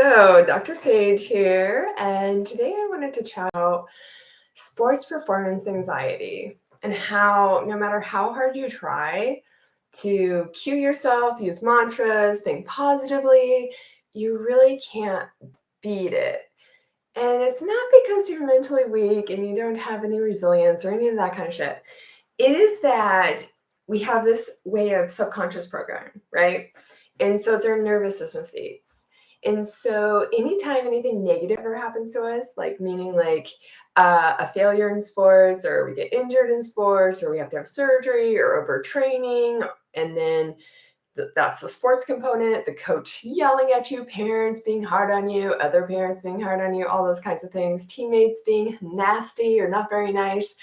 So, Dr. Page here, and today I wanted to chat about sports performance anxiety and how no matter how hard you try to cue yourself, use mantras, think positively, you really can't beat it. And it's not because you're mentally weak and you don't have any resilience or any of that kind of shit. It is that we have this way of subconscious programming, right? And so it's our nervous system states. And so anytime anything negative ever happens to us, like meaning like a failure in sports, or we get injured in sports, or we have to have surgery or overtraining, and then that's the sports component, the coach yelling at you, parents being hard on you, other parents being hard on you, all those kinds of things, teammates being nasty or not very nice.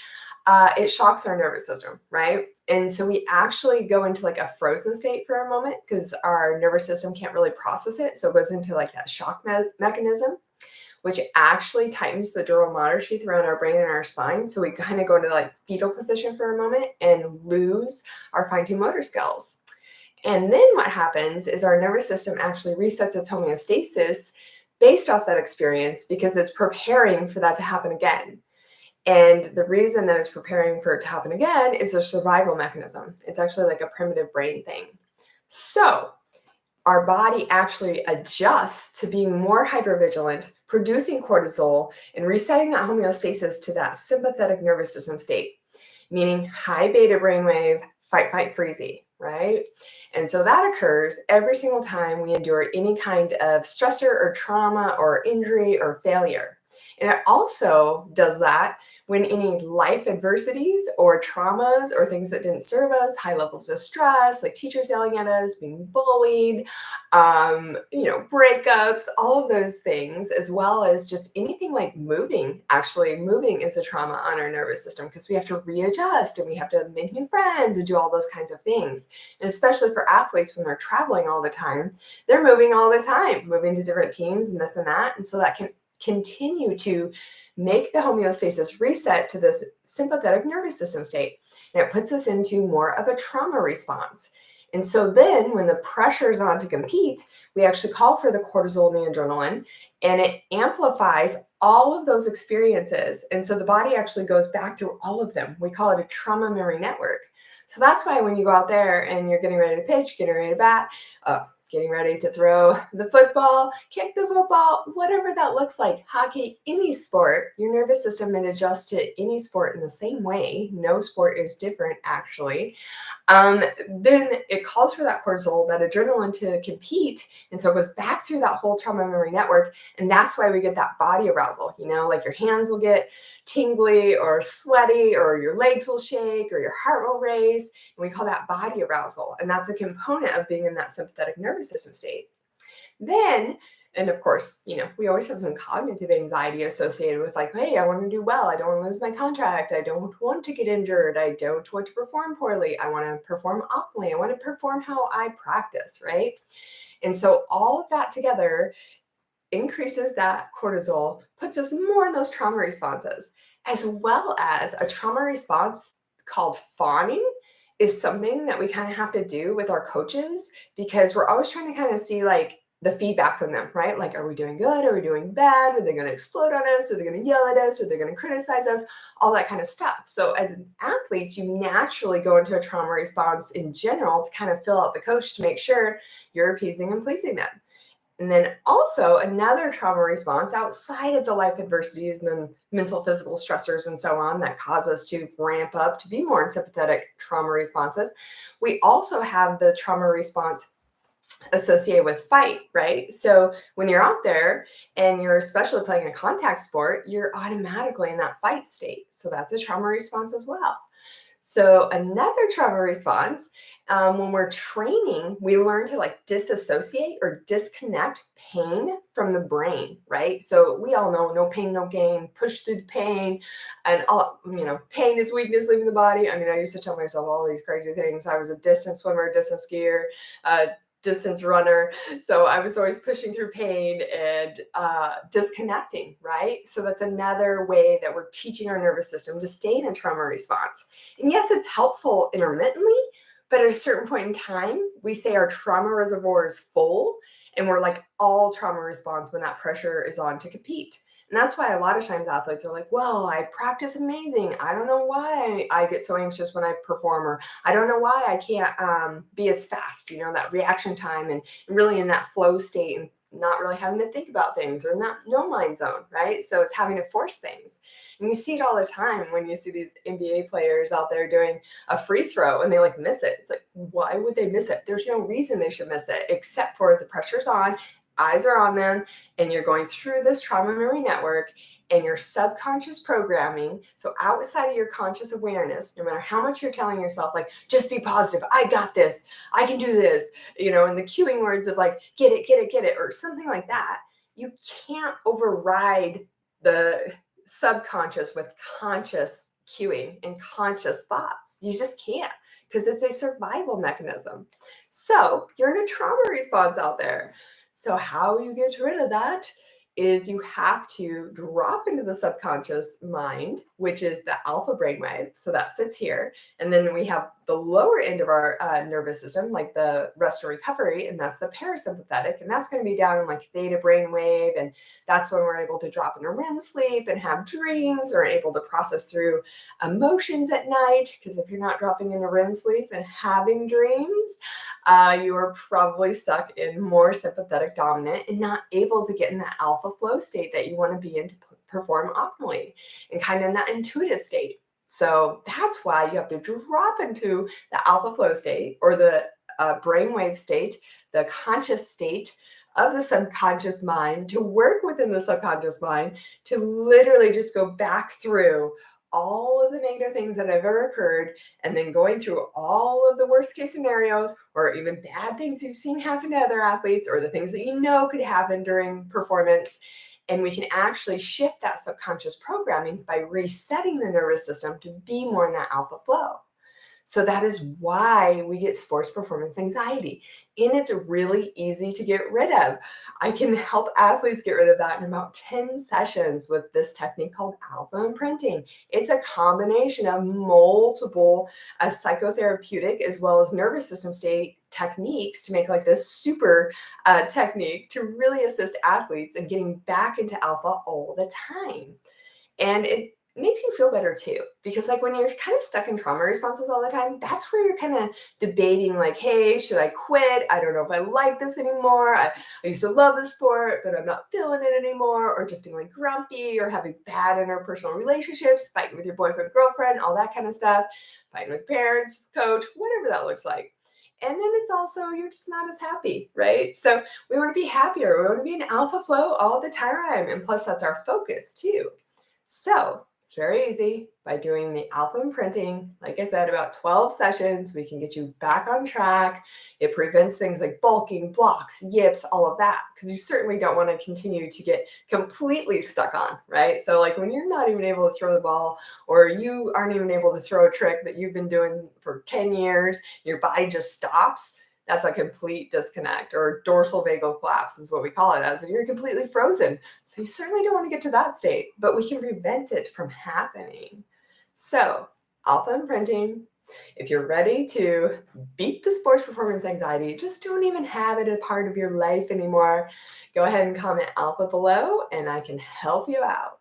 It shocks our nervous system, right? And so we actually go into like a frozen state for a moment because our nervous system can't really process it. So it goes into like that shock mechanism, which actually tightens the dural motor sheath around our brain and our spine. So we kind of go into like fetal position for a moment and lose our fine-tuned motor skills. And then what happens is our nervous system actually resets its homeostasis based off that experience because it's preparing for that to happen again. And the reason that it's preparing for it to happen again is a survival mechanism. It's actually like a primitive brain thing. So our body actually adjusts to being more hypervigilant, producing cortisol and resetting that homeostasis to that sympathetic nervous system state, meaning high beta brainwave, fight, fight, freezy, right? And so that occurs every single time we endure any kind of stressor or trauma or injury or failure. And it also does that when any life adversities or traumas or things that didn't serve us, high levels of stress, like teachers yelling at us, being bullied, breakups, all of those things, as well as just anything like moving. Actually, moving is a trauma on our nervous system because we have to readjust and we have to make new friends and do all those kinds of things. And especially for athletes when they're traveling all the time, they're moving all the time, moving to different teams and this and that. And so that can continue to make the homeostasis reset to this sympathetic nervous system state. And it puts us into more of a trauma response. And so then when the pressure is on to compete, we actually call for the cortisol and the adrenaline, and it amplifies all of those experiences. And so the body actually goes back through all of them. We call it a trauma memory network. So that's why when you go out there and you're getting ready to pitch, getting ready to bat, getting ready to throw the football, kick the football, whatever that looks like, hockey, any sport, your nervous system may adjust to any sport in the same way. No sport is different, actually. Then it calls for that cortisol, that adrenaline to compete. And so it goes back through that whole trauma memory network. And that's why we get that body arousal, like your hands will get tingly or sweaty, or your legs will shake, or your heart will race. And we call that body arousal. And that's a component of being in that sympathetic nervous system state. Then, and of course, we always have some cognitive anxiety associated with like, hey, I want to do well. I don't want to lose my contract. I don't want to get injured. I don't want to perform poorly. I want to perform optimally. I want to perform how I practice, right? And so all of that together increases that cortisol, puts us more in those trauma responses, as well as a trauma response called fawning is something that we kind of have to do with our coaches because we're always trying to kind of see like the feedback from them, right? Like, are we doing good? Are we doing bad? Are they going to explode on us? Are they going to yell at us? Are they going to criticize us? All that kind of stuff. So as athletes, you naturally go into a trauma response in general to kind of fill out the coach to make sure you're appeasing and pleasing them. And then also another trauma response outside of the life adversities and then mental, physical stressors and so on that cause us to ramp up to be more in sympathetic trauma responses. We also have the trauma response associated with fight, right? So when you're out there and you're especially playing a contact sport, you're automatically in that fight state. So that's a trauma response as well. So another trauma response, when we're training, we learn to like disassociate or disconnect pain from the brain, right? So we all know no pain, no gain, push through the pain, and all, pain is weakness leaving the body. I mean, I used to tell myself all these crazy things. I was a distance swimmer, distance skier, distance runner. So I was always pushing through pain and disconnecting, right? So that's another way that we're teaching our nervous system to stay in a trauma response. And yes, it's helpful intermittently, but at a certain point in time, we say our trauma reservoir is full And we're like all trauma response when that pressure is on to compete. And that's why a lot of times athletes are like, well, I practice amazing. I don't know why I get so anxious when I perform, or I don't know why I can't be as fast, that reaction time and really in that flow state and not really having to think about things or in that no mind zone, right? So it's having to force things. And you see it all the time when you see these NBA players out there doing a free throw and they like miss it. It's like, why would they miss it? There's no reason they should miss it except for the pressure's on, eyes are on them, and you're going through this trauma memory network and your subconscious programming. So outside of your conscious awareness, no matter how much you're telling yourself, like, just be positive, I got this, I can do this, and the cueing words of like, get it, get it, get it, or something like that, you can't override the subconscious with conscious cueing and conscious thoughts. You just can't, because it's a survival mechanism. So you're in a trauma response out there. So how you get rid of that is you have to drop into the subconscious mind, which is the alpha brainwave. So that sits here. And then we have the lower end of our nervous system, like the rest and recovery, and that's the parasympathetic. And that's going to be down in like theta brainwave. And that's when we're able to drop into REM sleep and have dreams, or able to process through emotions at night. Because if you're not dropping into REM sleep and having dreams, you are probably stuck in more sympathetic dominant and not able to get in that alpha flow state that you want to be in to perform optimally, and kind of in that intuitive state. So that's why you have to drop into the alpha flow state, or the brainwave state, the conscious state of the subconscious mind, to work within the subconscious mind, to literally just go back through all of the negative things that have ever occurred, and then going through all of the worst case scenarios, or even bad things you've seen happen to other athletes, or the things that could happen during performance. And we can actually shift that subconscious programming by resetting the nervous system to be more in that alpha flow. So that is why we get sports performance anxiety. And it's really easy to get rid of. I can help athletes get rid of that in about 10 sessions with this technique called Alpha Imprinting. It's a combination of multiple psychotherapeutic as well as nervous system state techniques to make like this super technique to really assist athletes in getting back into alpha all the time. And it makes you feel better too, because like when you're kind of stuck in trauma responses all the time, that's where you're kind of debating like, hey, should I quit? I don't know if I like this anymore. I used to love the sport, but I'm not feeling it anymore. Or just being like grumpy, or having bad interpersonal relationships, fighting with your boyfriend, girlfriend, all that kind of stuff, fighting with parents, coach, whatever that looks like. And then it's also, you're just not as happy, right? So we want to be happier. We want to be in alpha flow all the time. And plus that's our focus too. So it's very easy. By doing the alpha imprinting, like I said, about 12 sessions, we can get you back on track. It prevents things like bulking, blocks, yips, all of that, because you certainly don't want to continue to get completely stuck on, right? So like when you're not even able to throw the ball, or you aren't even able to throw a trick that you've been doing for 10 years, your body just stops. That's a complete disconnect, or dorsal vagal collapse is what we call it as. You're completely frozen. So you certainly don't want to get to that state, but we can prevent it from happening. So alpha imprinting, if you're ready to beat the sports performance anxiety, just don't even have it a part of your life anymore, go ahead and comment alpha below and I can help you out.